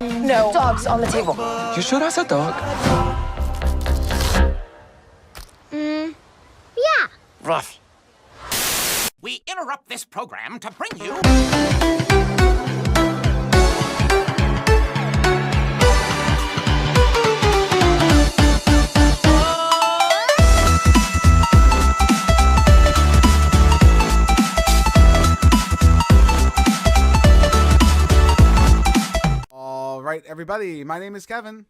No. Dogs on the table. You sure that's a dog? Yeah. Rough. We interrupt this program to bring you... All right, everybody. My name is Kevin.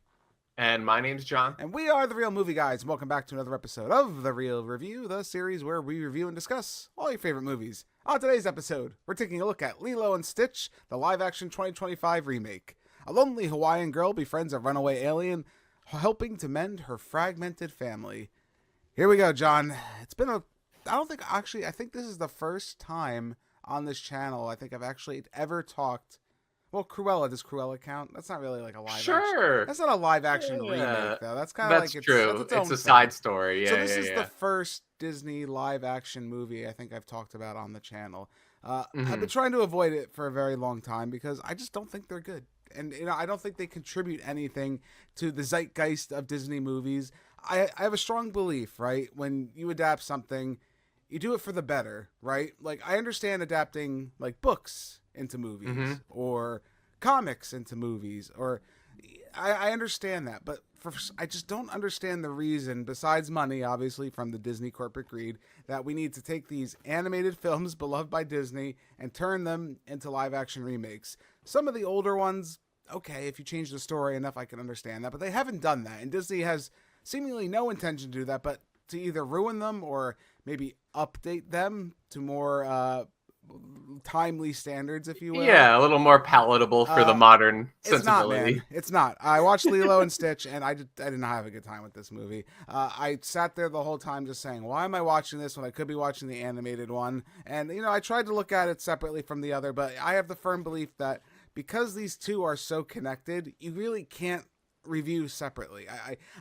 And my name's John. And we are the Real Movie Guys. And welcome back to another episode of The Real Review, the series where we review and discuss all your favorite movies. On today's episode, we're taking a look at Lilo and Stitch, the live-action 2025 remake. A lonely Hawaiian girl befriends a runaway alien, helping to mend her fragmented family. Here we go, John. It's been I think this is the first time on this channel I think I've actually ever talked. Well, Cruella, does Cruella count? That's not really like a live action. That's not a live action remake, though. That's kind of like true. It's a side story. So this is the first Disney live action movie I think I've talked about on the channel. I've been trying to avoid it for a very long time because I just don't think they're good. And I don't think they contribute anything to the zeitgeist of Disney movies. I have a strong belief, right? When you adapt something, you do it for the better, right? Like, I understand adapting like books into movies or comics into movies, or I understand that, but I just don't understand the reason, besides money, obviously, from the Disney corporate greed, that we need to take these animated films beloved by Disney and turn them into live action remakes. Some of the older ones, okay, if you change the story enough, I can understand that, but they haven't done that, and Disney has seemingly no intention to do that, but to either ruin them or maybe update them to more timely standards, if you will. Yeah, a little more palatable for the modern sensibility. It's not. I watched Lilo and Stitch, and I did not have a good time with this movie. I sat there the whole time just saying, why am I watching this when I could be watching the animated one? And, I tried to look at it separately from the other, but I have the firm belief that because these two are so connected, you really can't review separately.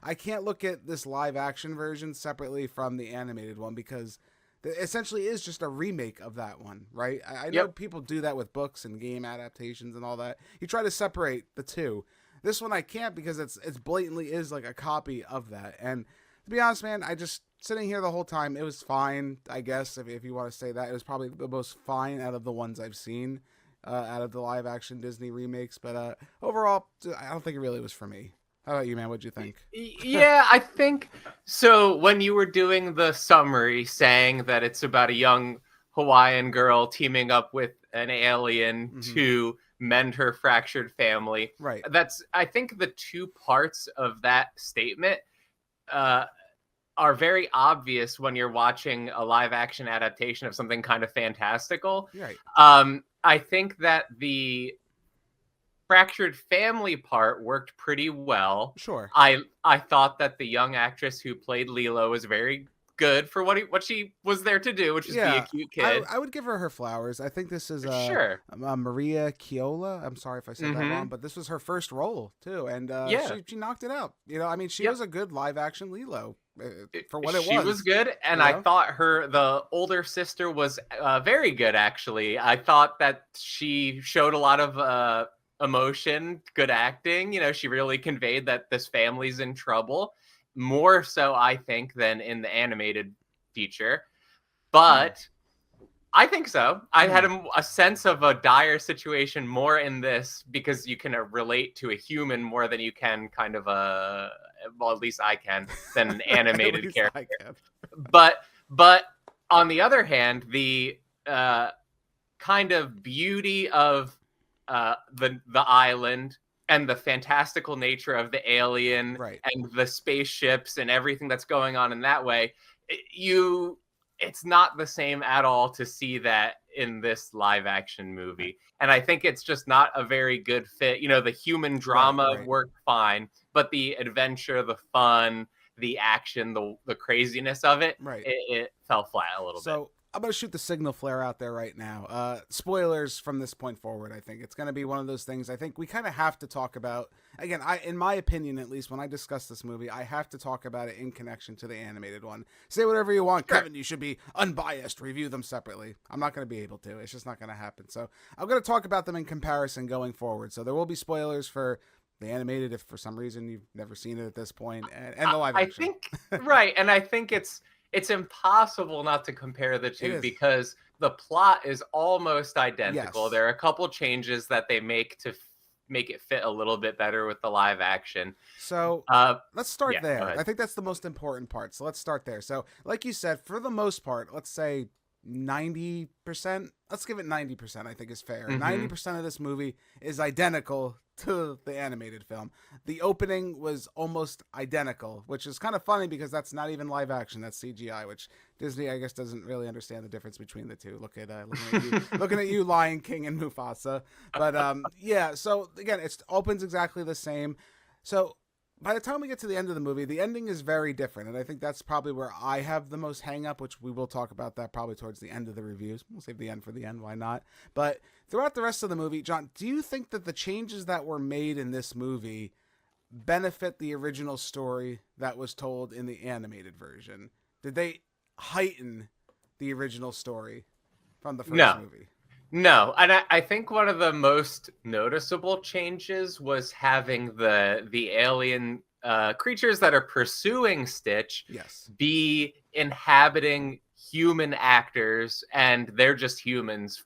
I can't look at this live action version separately from the animated one because it essentially is just a remake of that one, right? I know people do that with books and game adaptations and all that. You try to separate the two. This one I can't because it's blatantly is like a copy of that. And to be honest, man, I just sitting here the whole time, it was fine, I guess, if you want to say that. It was probably the most fine out of the ones I've seen, out of the live action Disney remakes. But overall, I don't think it really was for me. How about you, man? What'd you think? Yeah, I think so. When you were doing the summary saying that it's about a young Hawaiian girl teaming up with an alien to mend her fractured family, right? I think the two parts of that statement are very obvious when you're watching a live action adaptation of something kind of fantastical. Right. I think that the fractured family part worked pretty well. Sure. I thought that the young actress who played Lilo was very good for what she was there to do, which is be a cute kid. I would give her flowers. I think this is Maria Chiola. I'm sorry if I said that wrong, but this was her first role too, and she knocked it out. She was a good live action Lilo for what it was. She was good, and I thought the older sister was very good. Actually, I thought that she showed a lot of emotion, good acting. She really conveyed that this family's in trouble, more so I think than in the animated feature. But I think so. I had a sense of a dire situation more in this because you can relate to a human more than you can kind of well, at least I can, than an animated character. But on the other hand, the kind of beauty of the island and the fantastical nature of the alien and the spaceships and everything that's going on in that way, it's not the same at all to see that in this live action movie. And I think it's just not a very good fit. The human drama worked fine, but the adventure, the fun, the action, the craziness of it, it fell flat a little bit. I'm going to shoot the signal flare out there right now. Spoilers from this point forward, I think. It's going to be one of those things I think we kind of have to talk about. Again, in my opinion, at least, when I discuss this movie, I have to talk about it in connection to the animated one. Say whatever you want, Sure. Kevin. You should be unbiased. Review them separately. I'm not going to be able to. It's just not going to happen. So I'm going to talk about them in comparison going forward. So there will be spoilers for the animated if for some reason you've never seen it at this point, and the live action. I think, right, and I think it's impossible not to compare the two because the plot is almost identical. Yes. There are a couple changes that they make to make it fit a little bit better with the live action. So let's start there. I think that's the most important part. So let's start there. So like you said, for the most part, let's say 90%, let's give it 90%, I think is fair. 90% of this movie is identical to the animated film. The opening was almost identical, which is kind of funny because that's not even live action, that's CGI, which Disney, I guess, doesn't really understand the difference between the two. Looking at you, Lion King and Mufasa. But yeah, so again, it opens exactly the same. So by the time we get to the end of the movie, the ending is very different, and I think that's probably where I have the most hang up, which we will talk about that probably towards the end of the reviews. We'll save the end for the end, why not? But throughout the rest of the movie, John, do you think that the changes that were made in this movie benefit the original story that was told in the animated version? Did they heighten the original story from the first movie? No, and I think one of the most noticeable changes was having the alien creatures that are pursuing Stitch be inhabiting human actors, and they're just humans,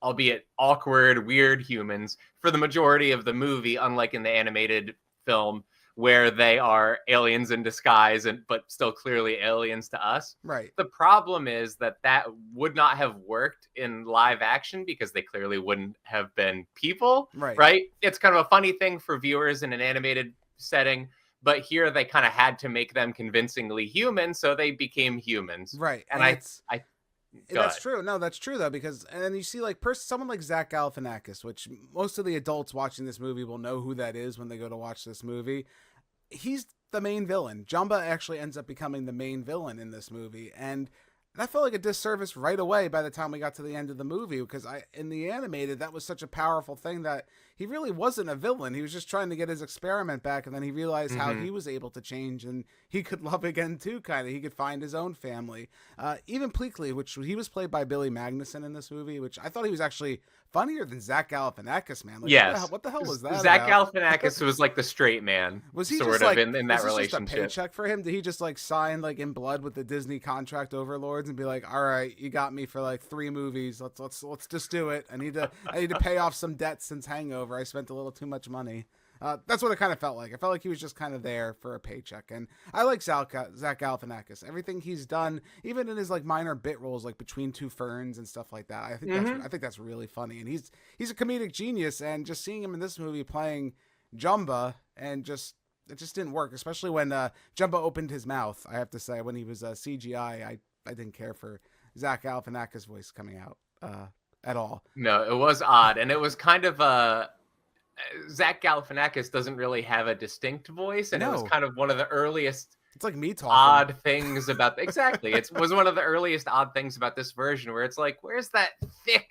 albeit awkward, weird humans, for the majority of the movie, unlike in the animated film, where they are aliens in disguise, but still clearly aliens to us. Right. The problem is that would not have worked in live action because they clearly wouldn't have been people. Right. It's kind of a funny thing for viewers in an animated setting, but here they kind of had to make them convincingly human, so they became humans. Right. And that's true. No, that's true though, because and then you see like someone like Zach Galifianakis, which most of the adults watching this movie will know who that is when they go to watch this movie. He's the main villain. Jumba actually ends up becoming the main villain in this movie, and that felt like a disservice right away by the time we got to the end of the movie, because in the animated, that was such a powerful thing that he really wasn't a villain. He was just trying to get his experiment back, and then he realized how he was able to change, and he could love again too, kind of. He could find his own family. Even Pleakley, which he was played by Billy Magnuson in this movie, which I thought he was actually funnier than Zach Galifianakis, man. Like, yes. What the hell was that Zach about? Galifianakis was like the straight man, was he sort just of like, in that was relationship. Just a paycheck for him? Did he just like sign like in blood with the Disney contract overlords and be like, all right, you got me for like 3 movies. Let's just do it. I need to pay off some debts since Hangover. I spent a little too much money. That's what it kind of felt like. I felt like he was just kind of there for a paycheck. And I like Zach Galifianakis. Everything he's done, even in his like minor bit roles, like Between Two Ferns and stuff like that. I think that's really funny. And he's a comedic genius. And just seeing him in this movie playing Jumba, and it just didn't work. Especially when Jumba opened his mouth. I have to say, when he was CGI, I didn't care for Zach Galifianakis' voice coming out at all. No, it was odd, and it was kind of Zach Galifianakis doesn't really have a distinct voice, and it was kind of one of the earliest. It's like me talking. Odd things about exactly. It was one of the earliest odd things about this version, where it's like, where's that thick,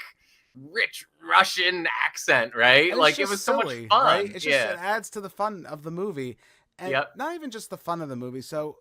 rich Russian accent, right? Like it was silly, so much fun. Right? It adds to the fun of the movie, and not even just the fun of the movie. So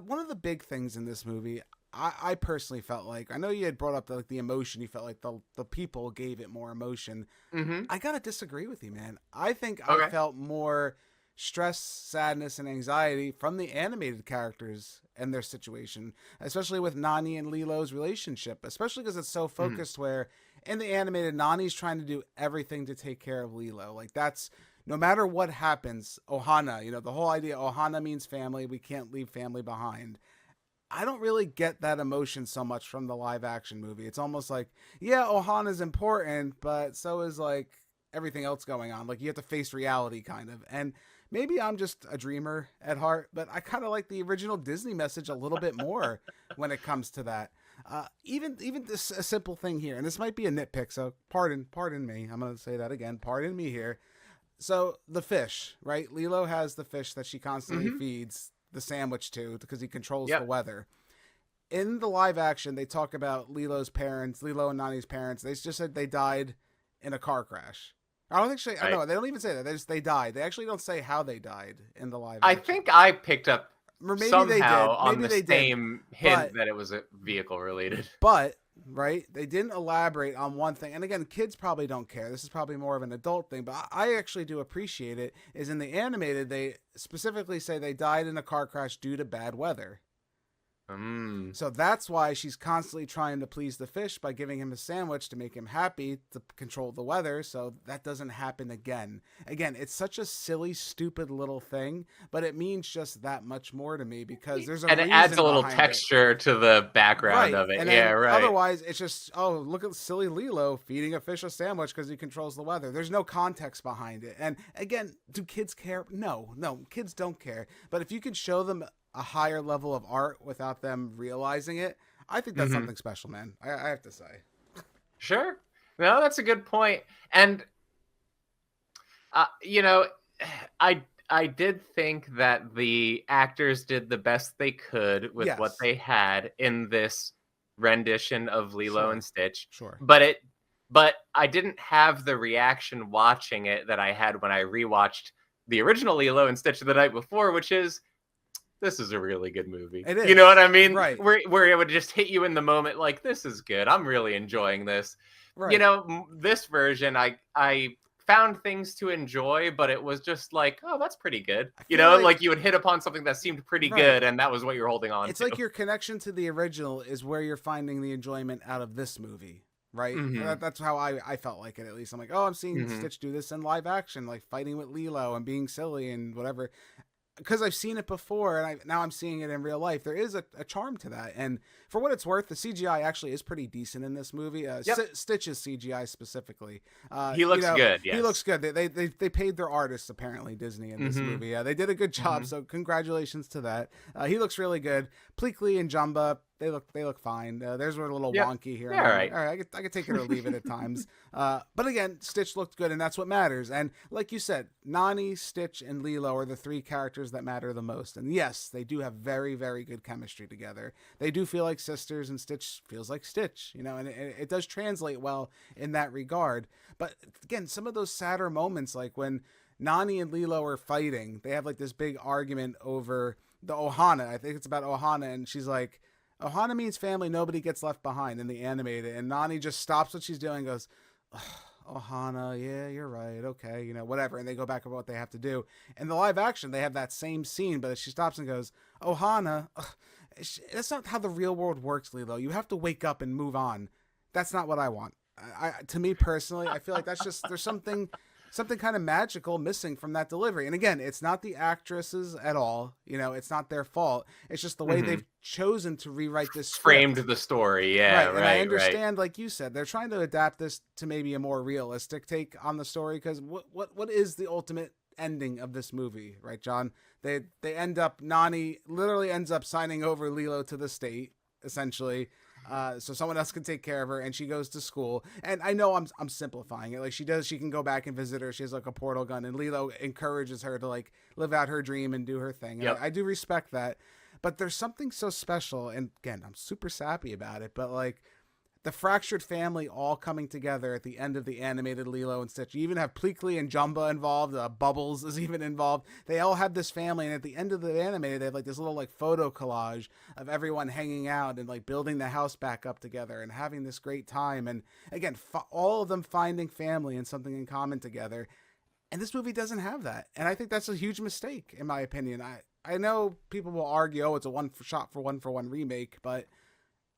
one of the big things in this movie, I personally felt like, I know you had brought up the emotion. You felt like the people gave it more emotion. I gotta disagree with you, man. I think I felt more stress, sadness, and anxiety from the animated characters and their situation, especially with Nani and Lilo's relationship, especially because it's so focused where in the animated, Nani's trying to do everything to take care of Lilo. Like that's, no matter what happens, Ohana, the whole idea, Ohana means family. We can't leave family behind. I don't really get that emotion so much from the live action movie. It's almost like, yeah, Ohana's important, but so is like everything else going on. Like you have to face reality kind of. And maybe I'm just a dreamer at heart, but I kind of like the original Disney message a little bit more when it comes to that. Even this a simple thing here, and this might be a nitpick, so pardon me. I'm going to say that again. Pardon me here. So the fish, right? Lilo has the fish that she constantly feeds the sandwich to because he controls the weather. in the live action, they talk about Lilo and Nani's parents. They just said they died in a car crash. I don't think no, they don't even say that. They died. They actually don't say how they died in the live action. I think I picked up maybe somehow they did. on Maybe the they same hint that it was a vehicle related. But, right, they didn't elaborate on one thing. And again, kids probably don't care. This is probably more of an adult thing, but I actually do appreciate it, is in the animated, they specifically say they died in a car crash due to bad weather. So that's why she's constantly trying to please the fish by giving him a sandwich to make him happy, to control the weather, so that doesn't happen again. Again, it's such a silly, stupid little thing, but it means just that much more to me, because there's a reason. And it adds a little behind texture to the background of it. And yeah, right. Otherwise, it's just, oh, look at silly Lilo feeding a fish a sandwich because he controls the weather. There's no context behind it. And again, do kids care? No, kids don't care. But if you could show them a higher level of art without them realizing it, I think that's something special, man. I have to say. Sure. No, that's a good point. And, you know, I did think that the actors did the best they could with what they had in this rendition of Lilo and Stitch. Sure. But I didn't have the reaction watching it that I had when I rewatched the original Lilo and Stitch the night before, which is, this is a really good movie. It is. You know what I mean? Right. Where it would just hit you in the moment, like, this is good. I'm really enjoying this. Right. You know, this version, I found things to enjoy, but it was just like, oh, that's pretty good. You know, like you would hit upon something that seemed pretty good, and that was what you're holding on to. It's like your connection to the original is where you're finding the enjoyment out of this movie. Right? That's how I felt like it, at least. I'm like, oh, I'm seeing Stitch do this in live action, like fighting with Lilo and being silly and whatever. Because I've seen it before, and now I'm seeing it in real life. There is a charm to that, and for what it's worth, the CGI actually is pretty decent in this movie. Stitch's CGI specifically. He looks good. Yes. He looks good. They paid their artists, apparently, Disney, in this movie. They did a good job. So congratulations to that. He looks really good. Pleakley and Jumba, they look fine. Theirs were a little wonky here. Yeah, right. All right, I could take it or leave it at times. But again, Stitch looked good, and that's what matters. And like you said, Nani, Stitch, and Lilo are the three characters that matter the most. And yes, they do have very, very good chemistry together. They do feel like sisters, and Stitch feels like Stitch, you know, and it does translate well in that regard. But again, some of those sadder moments, like when Nani and Lilo are fighting, they have like this big argument over the Ohana. I think it's about Ohana, and she's like, Ohana means family, nobody gets left behind in the animated. And Nani just stops what she's doing and goes, Ohana, yeah, you're right, okay, you know, whatever. And they go back about what they have to do. In the live action, they have that same scene, but she stops and goes, Ohana, that's not how the real world works, Lilo. You have to wake up and move on. That's not what I want. To me personally, I feel like that's just, there's something kind of magical missing from that delivery. And again, it's not the actresses at all. You know, it's not their fault. It's just the way they've chosen to rewrite this script. Framed the story. Yeah, right. And I understand, like you said, they're trying to adapt this to maybe a more realistic take on the story. Because what is the ultimate ending of this movie, right, John? They end up, Nani literally ends up signing over Lilo to the state, essentially. So someone else can take care of her, and she goes to school. And I know I'm simplifying it. Like she can go back and visit her. She has like a portal gun, and Lilo encourages her to like live out her dream and do her thing. And I do respect that, but there's something so special. And again, I'm super sappy about it, but like the fractured family all coming together at the end of the animated Lilo and Stitch. You even have Pleakley and Jumba involved. Bubbles is even involved. They all have this family, and at the end of the animated, they have like this little like photo collage of everyone hanging out and like building the house back up together and having this great time. And again, all of them finding family and something in common together. And this movie doesn't have that, and I think that's a huge mistake, in my opinion. I know people will argue, oh, it's a one-for-shot for one remake, but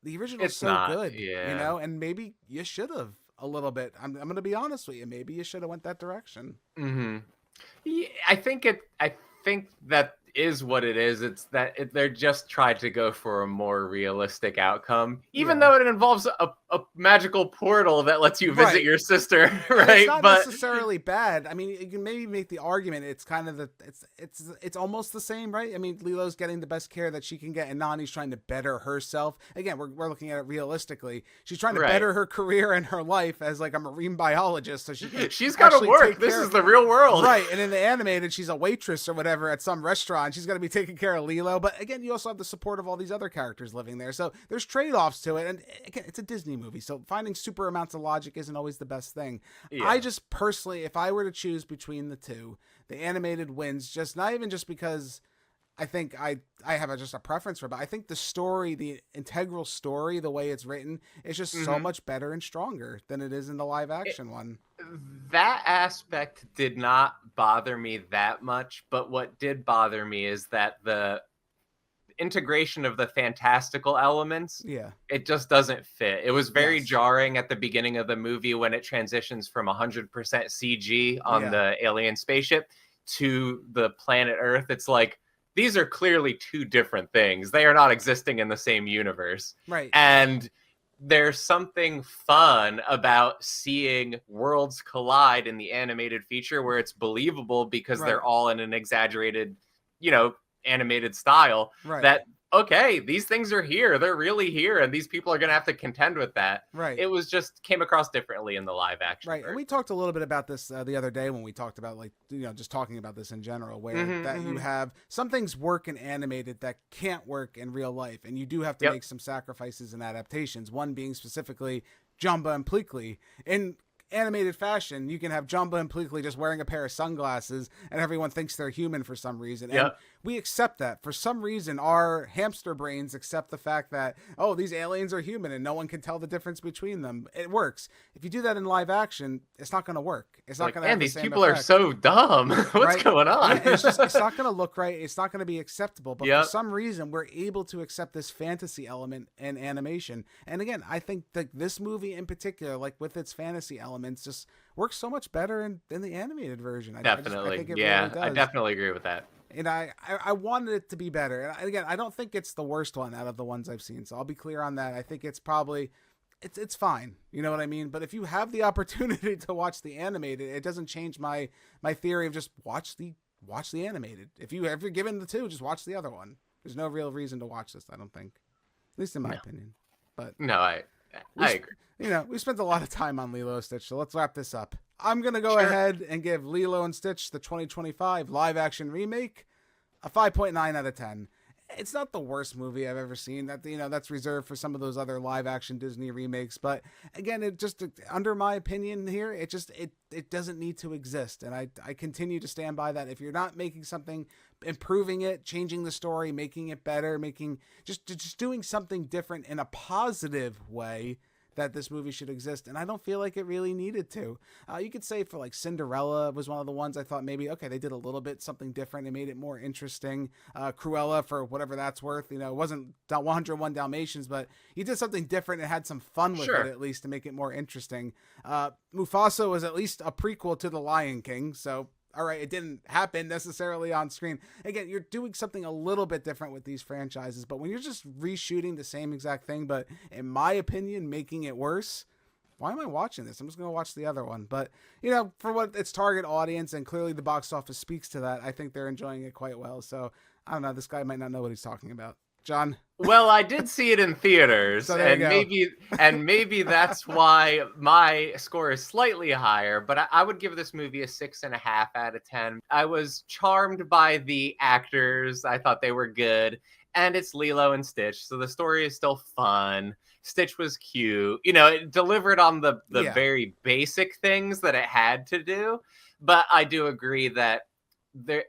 the original is so good, you know, and maybe you should have a little bit. I'm going to be honest with you. Maybe you should have went that direction. Yeah, I think that is what it is. It's that they're just trying to go for a more realistic outcome, even though it involves a magical portal that lets you visit your sister, right? It's not necessarily bad. I mean, you can maybe make the argument it's kind of it's almost the same, right? I mean, Lilo's getting the best care that she can get, and Nani's trying to better herself. Again, we're looking at it realistically. She's trying to better her career and her life as like a marine biologist, so she's got to work. This is the real world, right? And in the animated, she's a waitress or whatever at some restaurant. and she's going to be taking care of Lilo. But again, you also have the support of all these other characters living there. So there's trade-offs to it. And again, it's a Disney movie. So finding super amounts of logic isn't always the best thing. Yeah. I just personally, if I were to choose between the two, the animated wins, just not even just because I think I have just a preference for it, but I think the story, the integral story, the way it's written, is just so much better and stronger than it is in the live action one. That aspect did not bother me that much, but what did bother me is that the integration of the fantastical elements, it just doesn't fit. It was very jarring at the beginning of the movie when it transitions from 100% CG on the alien spaceship to the planet Earth. It's like, these are clearly two different things. They are not existing in the same universe. Right. And there's something fun about seeing worlds collide in the animated feature where it's believable because they're all in an exaggerated, animated style. Right. That, okay, these things are here. They're really here. And these people are going to have to contend with that. Right. It was just came across differently in the live action. Right. And we talked a little bit about this the other day when we talked about just talking about this in general, where you have some things work in animated that can't work in real life. And you do have to make some sacrifices and adaptations. One being specifically Jumba and Pleakley. In animated fashion, you can have Jumba and Pleakley just wearing a pair of sunglasses and everyone thinks they're human for some reason. And we accept that. For some reason, our hamster brains accept the fact that, oh, these aliens are human and no one can tell the difference between them. It works. If you do that in live action, it's not going to work. It's not going to have the same these people effect. are so dumb. What's going on? It's not going to look right. It's not going to be acceptable. But for some reason, we're able to accept this fantasy element in animation. And again, I think that this movie in particular, like with its fantasy elements, just works so much better in the animated version. Definitely. I think it really does. I definitely agree with that. And I wanted it to be better. And again, I don't think it's the worst one out of the ones I've seen. So I'll be clear on that. I think it's probably, it's fine. You know what I mean? But if you have the opportunity to watch the animated, it doesn't change my theory of just watch the animated. If you're given the two, just watch the other one. There's no real reason to watch this, I don't think. At least in my opinion. But no, I agree. We spent a lot of time on Lilo Stitch, so let's wrap this up. I'm going to go ahead and give Lilo and Stitch, the 2025 live action remake, a 5.9 out of 10. It's not the worst movie I've ever seen. That's reserved for some of those other live action Disney remakes. But again, it just, under my opinion here, it doesn't need to exist. And I continue to stand by that. If you're not making something, improving it, changing the story, making it better, just doing something different in a positive way, that this movie should exist, and I don't feel like it really needed to. You could say for like Cinderella was one of the ones I thought maybe, okay, they did a little bit something different and made it more interesting. Cruella, for whatever that's worth, it wasn't 101 Dalmatians, but you did something different and had some fun with it at least to make it more interesting. Mufasa was at least a prequel to The Lion King, so all right, it didn't happen necessarily on screen. Again, you're doing something a little bit different with these franchises, but when you're just reshooting the same exact thing, but in my opinion, making it worse, why am I watching this? I'm just going to watch the other one. But, for what its target audience, and clearly the box office speaks to that, I think they're enjoying it quite well. So, I don't know, this guy might not know what he's talking about. John? Well, I did see it in theaters, so and maybe that's why my score is slightly higher, but I would give this movie a 6.5 out of 10. I was charmed by the actors. I thought they were good, and it's Lilo and Stitch, so the story is still fun. Stitch was cute. It delivered on the very basic things that it had to do, but I do agree that there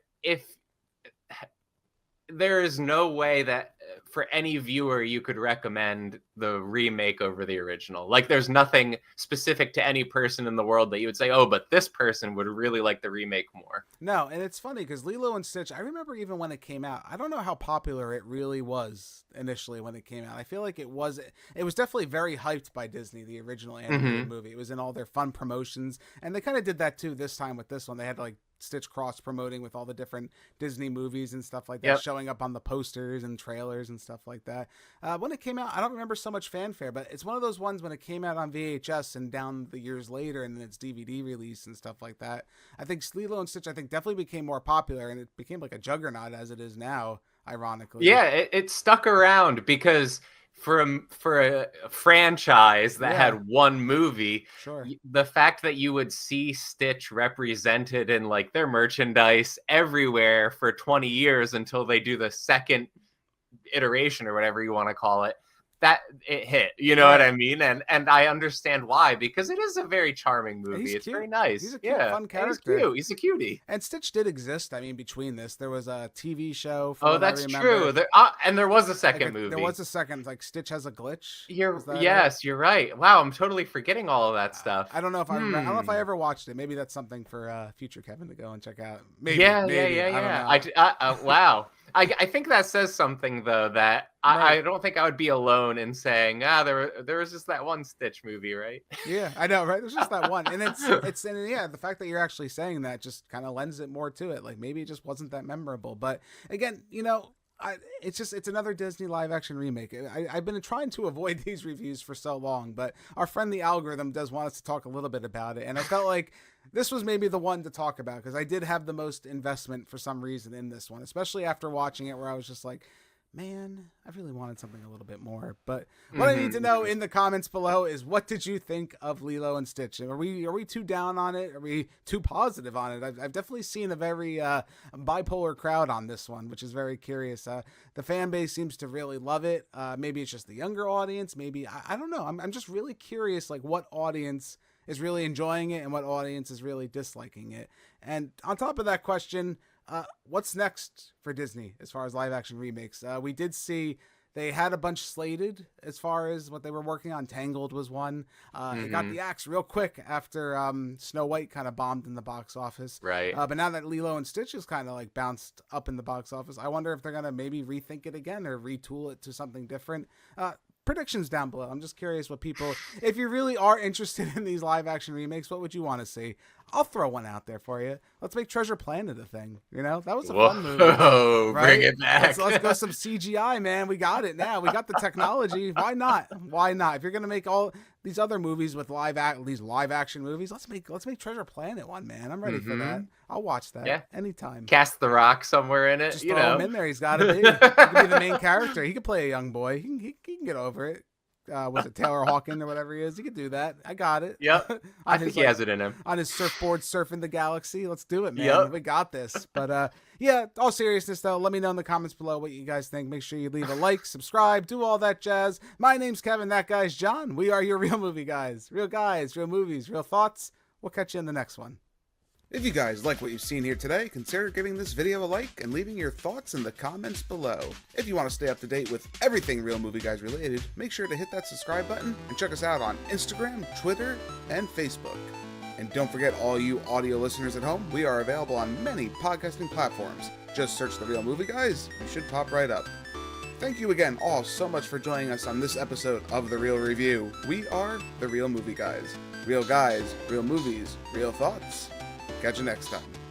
is no way that for any viewer you could recommend the remake over the original. Like, there's nothing specific to any person in the world that you would say, oh, but this person would really like the remake more. No, and it's funny because Lilo and Stitch, I remember even when it came out, I don't know how popular it really was initially when it came out. I feel like it was definitely very hyped by Disney, the original animated movie. It was in all their fun promotions, and they kind of did that too this time with this one. They had like Stitch cross promoting with all the different Disney movies and stuff like that, showing up on the posters and trailers and stuff like that. When it came out, I don't remember so much fanfare, but it's one of those ones when it came out on VHS and down the years later and then its DVD release and stuff like that. I think Lilo and Stitch, definitely became more popular, and it became like a juggernaut as it is now, ironically. Yeah, it stuck around because for a franchise that had one movie, Sure. the fact that you would see Stitch represented in like their merchandise everywhere for 20 years until they do the second iteration or whatever you want to call it, that it hit, you know what I mean? And I understand why, because it is a very charming movie. It's very nice. He's a cute, fun character. He's cute. He's a cutie. And Stitch did exist. I mean, between this, there was a TV show. Oh, that's true. And there was a second movie. There was a second, like Stitch Has a Glitch. Yes, you're right. Wow, I'm totally forgetting all of that stuff. I don't know if I don't know if I ever watched it. Maybe that's something for future Kevin to go and check out. Maybe. Yeah. Wow. I think that says something though, that I don't think I would be alone in saying, there was just that one Stitch movie, right? Yeah, I know, right? There's just that one, and it's the fact that you're actually saying that just kind of lends it more to it. Like maybe it just wasn't that memorable, but again, it's another Disney live action remake. I've been trying to avoid these reviews for so long, but our friend the algorithm does want us to talk a little bit about it, and I felt like this was maybe the one to talk about because I did have the most investment for some reason in this one, especially after watching it, where I was just like, man, I really wanted something a little bit more. But what I need to know in the comments below is, what did you think of Lilo and Stitch? Are we too down on it? Are we too positive on it? I've definitely seen a very bipolar crowd on this one, which is very curious. The fan base seems to really love it. Maybe it's just the younger audience. Maybe I don't know. I'm just really curious, like what audience is really enjoying it and what audience is really disliking it. And on top of that question, what's next for Disney as far as live action remakes? We did see they had a bunch slated as far as what they were working on. Tangled was one. It got the axe real quick after Snow White kind of bombed in the box office. Right. But now that Lilo and Stitch is kind of like bounced up in the box office, I wonder if they're going to maybe rethink it again or retool it to something different. Predictions down below. I'm just curious what people, if you really are interested in these live action remakes, what would you want to see? I'll throw one out there for you. Let's make Treasure Planet a thing. You know, that was a fun movie. Oh, right? Bring it back. Let's go some CGI, man. We got it now. We got the technology. Why not? Why not? If you're gonna make all these other movies with these live action movies, let's make Treasure Planet one, man. I'm ready for that. I'll watch that anytime. Cast The Rock somewhere in it. Just throw him in there. He's got to be. He can be the main character. He could play a young boy. He can get over it. Was it Taylor Hawkins or whatever he is? He could do that. I got it. Yep. I think he has it in him. On his surfboard surfing the galaxy. Let's do it, man. Yep. We got this. But all seriousness though, let me know in the comments below what you guys think. Make sure you leave a like, subscribe, do all that jazz. My name's Kevin. That guy's John. We are your real movie guys. Real guys, real movies, real thoughts. We'll catch you in the next one. If you guys like what you've seen here today, consider giving this video a like and leaving your thoughts in the comments below. If you want to stay up to date with everything Real Movie Guys related, make sure to hit that subscribe button and check us out on Instagram, Twitter, and Facebook. And don't forget, all you audio listeners at home, we are available on many podcasting platforms. Just search The Real Movie Guys, you should pop right up. Thank you again all so much for joining us on this episode of The Real Review. We are The Real Movie Guys. Real guys, real movies, real thoughts. Catch you next time.